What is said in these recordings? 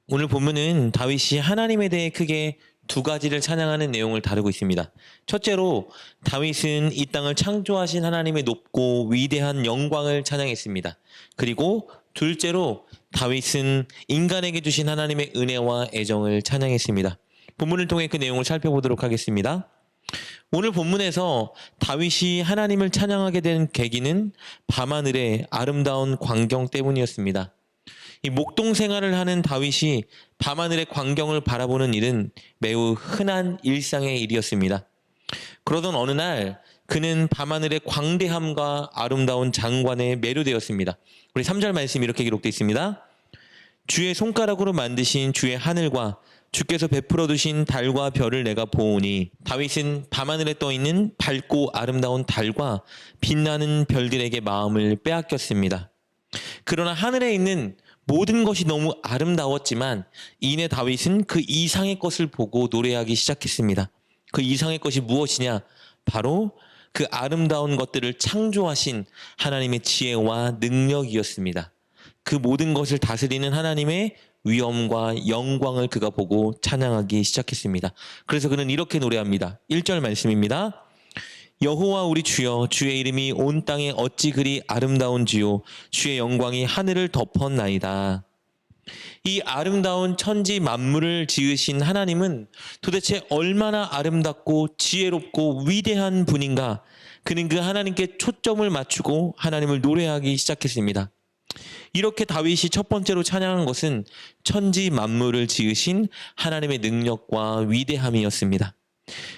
오늘 본문은 다윗이 하나님에 대해 크게 두 가지를 찬양하는 내용을 다루고 있습니다. 첫째로 다윗은 이 땅을 창조하신 하나님의 높고 위대한 영광을 찬양했습니다. 그리고 둘째로 다윗은 인간에게 주신 하나님의 은혜와 애정을 찬양했습니다. 본문을 통해 그 내용을 살펴보도록 하겠습니다. 오늘 본문에서 다윗이 하나님을 찬양하게 된 계기는 밤하늘의 아름다운 광경 때문이었습니다. 이 목동 생활을 하는 다윗이 밤하늘의 광경을 바라보는 일은 매우 흔한 일상의 일이었습니다. 그러던 어느 날 그는 밤하늘의 광대함과 아름다운 장관에 매료되었습니다. 우리 3절 말씀 이렇게 기록되어 있습니다. 주의 손가락으로 만드신 주의 하늘과 주께서 베풀어 두신 달과 별을 내가 보오니. 다윗은 밤하늘에 떠있는 밝고 아름다운 달과 빛나는 별들에게 마음을 빼앗겼습니다. 그러나 하늘에 있는 모든 것이 너무 아름다웠지만 이내 다윗은 그 이상의 것을 보고 노래하기 시작했습니다. 그 이상의 것이 무엇이냐? 바로 그 아름다운 것들을 창조하신 하나님의 지혜와 능력이었습니다. 그 모든 것을 다스리는 하나님의 위엄과 영광을 그가 보고 찬양하기 시작했습니다. 그래서 그는 이렇게 노래합니다. 1절 말씀입니다. 여호와 우리 주여, 주의 이름이 온 땅에 어찌 그리 아름다운지요, 주의 영광이 하늘을 덮었나이다. 이 아름다운 천지 만물을 지으신 하나님은 도대체 얼마나 아름답고 지혜롭고 위대한 분인가. 그는 그 하나님께 초점을 맞추고 하나님을 노래하기 시작했습니다. 이렇게 다윗이 첫 번째로 찬양한 것은 천지 만물을 지으신 하나님의 능력과 위대함이었습니다.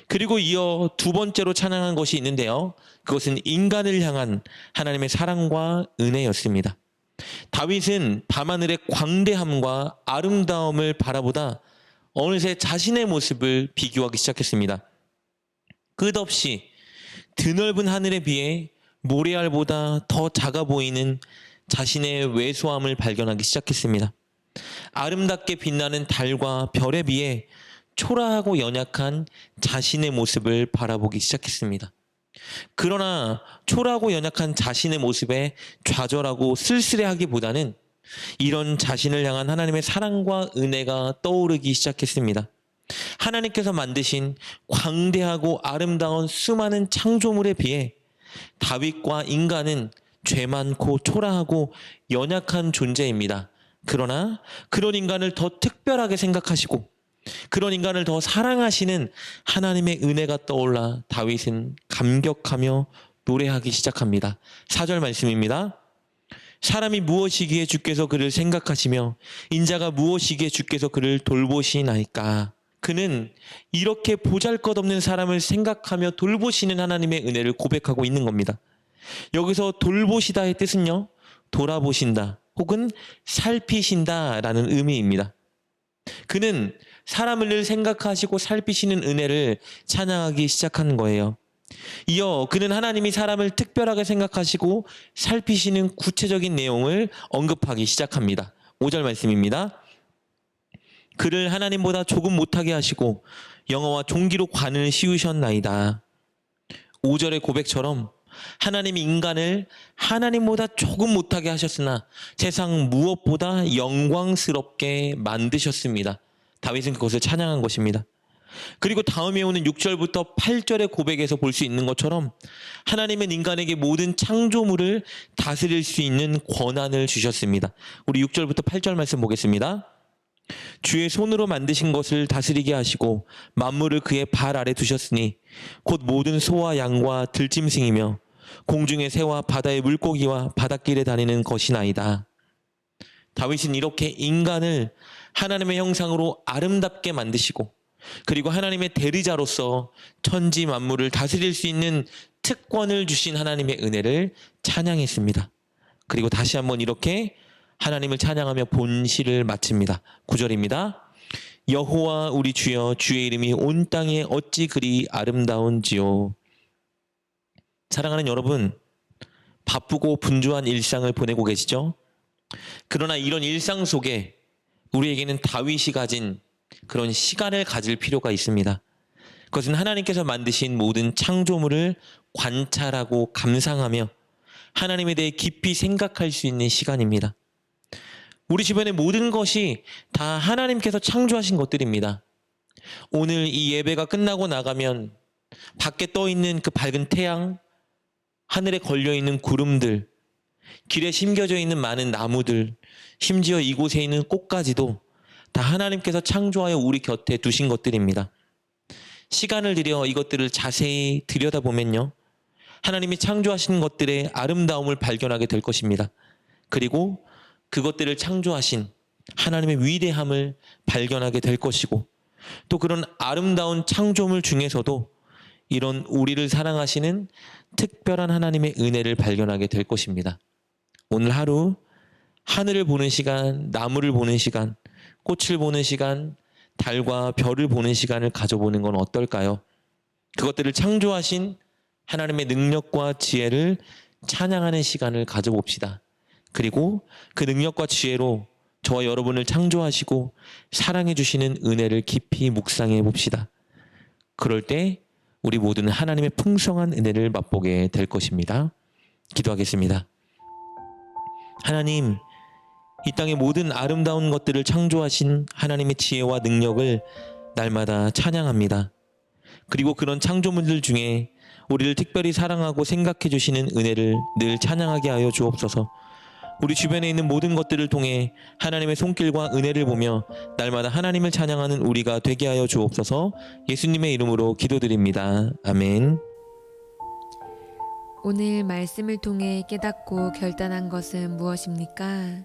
그리고 이어 두 번째로 찬양한 것이 있는데요. 그것은 인간을 향한 하나님의 사랑과 은혜였습니다. 다윗은 밤하늘의 광대함과 아름다움을 바라보다 어느새 자신의 모습을 비교하기 시작했습니다. 끝없이 드넓은 하늘에 비해 모래알보다 더 작아 보이는 자신의 왜소함을 발견하기 시작했습니다. 아름답게 빛나는 달과 별에 비해 초라하고 연약한 자신의 모습을 바라보기 시작했습니다. 그러나 초라하고 연약한 자신의 모습에 좌절하고 쓸쓸해하기보다는 이런 자신을 향한 하나님의 사랑과 은혜가 떠오르기 시작했습니다. 하나님께서 만드신 광대하고 아름다운 수많은 창조물에 비해 다윗과 인간은 죄 많고 초라하고 연약한 존재입니다. 그러나 그런 인간을 더 특별하게 생각하시고 그런 인간을 더 사랑하시는 하나님의 은혜가 떠올라 다윗은 감격하며 노래하기 시작합니다. 4절 말씀입니다. 사람이 무엇이기에 주께서 그를 생각하시며 인자가 무엇이기에 주께서 그를 돌보시나이까. 그는 이렇게 보잘것없는 사람을 생각하며 돌보시는 하나님의 은혜를 고백하고 있는 겁니다. 여기서 돌보시다의 뜻은요, 돌아보신다 혹은 살피신다라는 의미입니다. 그는 사람을 늘 생각하시고 살피시는 은혜를 찬양하기 시작하는 거예요. 이어 그는 하나님이 사람을 특별하게 생각하시고 살피시는 구체적인 내용을 언급하기 시작합니다. 5절 말씀입니다. 그를 하나님보다 조금 못하게 하시고 영어와 종기로 관을 씌우셨나이다. 5절의 고백처럼 하나님이 인간을 하나님보다 조금 못하게 하셨으나 세상 무엇보다 영광스럽게 만드셨습니다. 다윗은 그것을 찬양한 것입니다. 그리고 다음에 오는 6절부터 8절의 고백에서 볼 수 있는 것처럼 하나님은 인간에게 모든 창조물을 다스릴 수 있는 권한을 주셨습니다. 우리 6절부터 8절 말씀 보겠습니다. 주의 손으로 만드신 것을 다스리게 하시고 만물을 그의 발 아래 두셨으니 곧 모든 소와 양과 들짐승이며 공중의 새와 바다의 물고기와 바닷길에 다니는 것이나이다. 다윗은 이렇게 인간을 하나님의 형상으로 아름답게 만드시고 그리고 하나님의 대리자로서 천지 만물을 다스릴 수 있는 특권을 주신 하나님의 은혜를 찬양했습니다. 그리고 다시 한번 이렇게 하나님을 찬양하며 본시를 마칩니다. 9절입니다. 여호와 우리 주여, 주의 이름이 온 땅에 어찌 그리 아름다운지요. 사랑하는 여러분, 바쁘고 분주한 일상을 보내고 계시죠? 그러나 이런 일상 속에 우리에게는 다윗이 가진 그런 시간을 가질 필요가 있습니다. 그것은 하나님께서 만드신 모든 창조물을 관찰하고 감상하며 하나님에 대해 깊이 생각할 수 있는 시간입니다. 우리 주변의 모든 것이 다 하나님께서 창조하신 것들입니다. 오늘 이 예배가 끝나고 나가면 밖에 떠 있는 그 밝은 태양, 하늘에 걸려 있는 구름들, 길에 심겨져 있는 많은 나무들, 심지어 이곳에 있는 꽃까지도 다 하나님께서 창조하여 우리 곁에 두신 것들입니다. 시간을 들여 이것들을 자세히 들여다보면요, 하나님이 창조하신 것들의 아름다움을 발견하게 될 것입니다. 그리고 그것들을 창조하신 하나님의 위대함을 발견하게 될 것이고, 또 그런 아름다운 창조물 중에서도 이런 우리를 사랑하시는 특별한 하나님의 은혜를 발견하게 될 것입니다. 오늘 하루 하늘을 보는 시간, 나무를 보는 시간, 꽃을 보는 시간, 달과 별을 보는 시간을 가져보는 건 어떨까요? 그것들을 창조하신 하나님의 능력과 지혜를 찬양하는 시간을 가져봅시다. 그리고 그 능력과 지혜로 저와 여러분을 창조하시고 사랑해 주시는 은혜를 깊이 묵상해 봅시다. 그럴 때 우리 모두는 하나님의 풍성한 은혜를 맛보게 될 것입니다. 기도하겠습니다. 하나님, 이 땅의 모든 아름다운 것들을 창조하신 하나님의 지혜와 능력을 날마다 찬양합니다. 그리고 그런 창조물들 중에 우리를 특별히 사랑하고 생각해 주시는 은혜를 늘 찬양하게 하여 주옵소서. 우리 주변에 있는 모든 것들을 통해 하나님의 손길과 은혜를 보며 날마다 하나님을 찬양하는 우리가 되게 하여 주옵소서. 예수님의 이름으로 기도드립니다. 아멘. 오늘 말씀을 통해 깨닫고 결단한 것은 무엇입니까?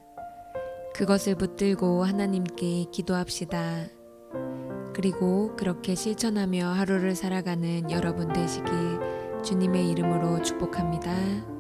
그것을 붙들고 하나님께 기도합시다. 그리고 그렇게 실천하며 하루를 살아가는 여러분 되시길 주님의 이름으로 축복합니다.